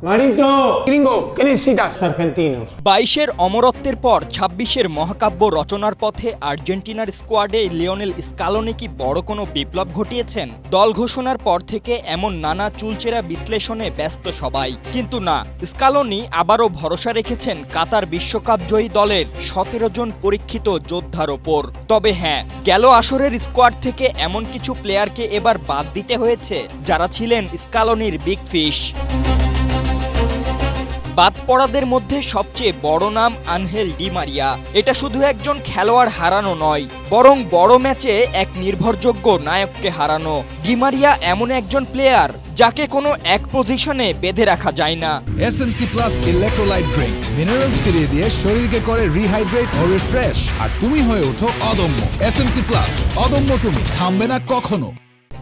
Marito, gringo, ¿qué necesitas? Argentinos. 22-এর অমরত্বের পর 26-এর মহাকাব্য রচনার পথে আর্জেন্টিনার স্কোয়াডে লিওনেল স্কালোনি কি বড় কোনো বিপ্লব ঘটিয়েছেন? দল ঘোষণার পর থেকে এমন নানা চুলচেরা বিশ্লেষণে ব্যস্ত সবাই, কিন্তু না, স্কালোনি আবারও ভরসা রেখেছেন কাতার বিশ্বকাপ জয়ী দলের 17 জন পরীক্ষিত যোদ্ধার ওপর। তবে হ্যাঁ, গেল আসরের স্কোয়াড থেকে এমন কিছু প্লেয়ারকে এবার বাদ দিতে হয়েছে যারা ছিলেন স্কালোনির বিগ ফিশ। বাদ পড়াদের মধ্যে সবচেয়ে বড় নাম আনহেল ডি মারিয়া। এটা শুধু একজন খেলোয়াড় হারানো নয়, বরং বড় ম্যাচে এক নির্ভরযোগ্য নায়ককে হারানো। ডি মারিয়া এমন একজন প্লেয়ার যাকে কোনো এক পজিশনে বেঁধে রাখা যায় না। SMC Plus electrolyte drink minerals ফিরিয়ে দিয়ে শরীরকে করে রিহাইড্রেট ও রিফ্রেশ, আর তুমি হয়ে ওঠো অদম্য। SMC Plus, অদম্য তুমি, থামবে না কখনো।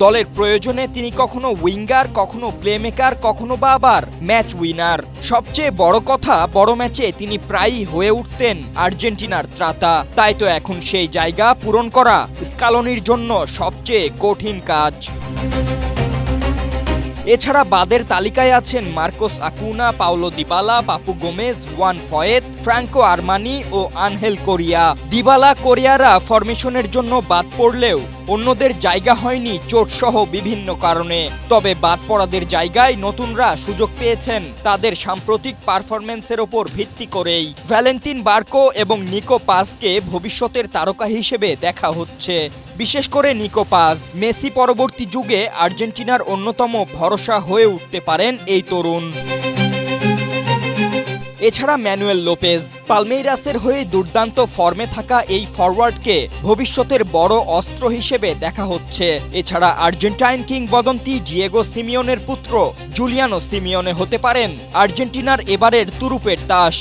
দলের প্রয়োজনে তিনি কখনো উইঙ্গার, কখনো প্লেমেকার, কখনো বা আবার ম্যাচ উইনার। সবচেয়ে বড় কথা, বড় ম্যাচে তিনি প্রায়ই হয়ে উঠতেন আর্জেন্টিনার ত্রাতা। তাই তো এখন সেই জায়গা পূরণ করা স্কালোনির জন্য সবচেয়ে কঠিন কাজ। এছাড়া বাদের তালিকায় আছেন Marcos Acuna, Paulo Dybala, Papu Gomez, Juan Foyth, Franco Armani ও আনহেল কোরিয়া। দিবালা, কোরিয়ারা ফরমেশনের জন্য বাদ পড়লেও অন্যদের জায়গা হয়নি চোটসহ বিভিন্ন কারণে। তবে বাদ পড়াদের জায়গায় নতুনরা সুযোগ পেয়েছেন তাদের সাম্প্রতিক পারফরম্যান্সের ওপর ভিত্তি করেই। ভ্যালেন্তিন বার্কো এবং নিকো পাজকে ভবিষ্যতের তারকা হিসেবে দেখা হচ্ছে। বিশেষ করে নিকো পাজ মেসি পরবর্তী যুগে আর্জেন্টিনার অন্যতম ভরসা হয়ে উঠতে পারেন এই তরুণ। এছাড়া ম্যানুয়েল লোপেজ, পালমেইরাসের হয়ে দুর্দান্ত ফর্মে থাকা এই ফরওয়ার্ডকে ভবিষ্যতের বড় অস্ত্র হিসেবে দেখা হচ্ছে। এছাড়া আর্জেন্টাইন কিংবদন্তি ডিয়েগো সিমিওনের পুত্র জুলিয়ানো সিমিওনে হতে পারেন আর্জেন্টিনার এবারের তুরুপের তাস।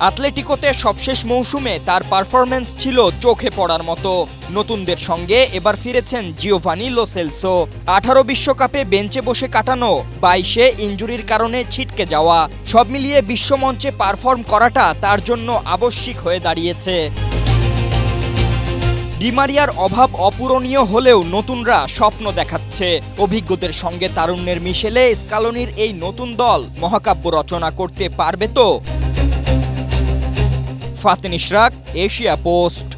আতলেটিকোতে সবশেষ মৌসুমে তার পারফরম্যান্স ছিল চোখে পড়ার মতো। নতুনদের সঙ্গে এবার ফিরেছেন জিওভানি লো সেলসো। 18 বিশ্বকাপে বেঞ্চে বসে কাটানো, 22-এ ইনজুরির কারণে ছিটকে যাওয়া, সব মিলিয়ে বিশ্বমঞ্চে পারফর্ম করাটা তার জন্য আবশ্যিক হয়ে দাঁড়িয়েছে। ডি মারিয়ার অভাব অপূরণীয় হলেও নতুনরা স্বপ্ন দেখাচ্ছে। অভিজ্ঞদের সঙ্গে তারুণ্যের মিশেলে স্কালোনির এই নতুন দল মহাকাব্য রচনা করতে পারবে তো? ফাতেন ইশরাক, এশিয়া পোস্ট।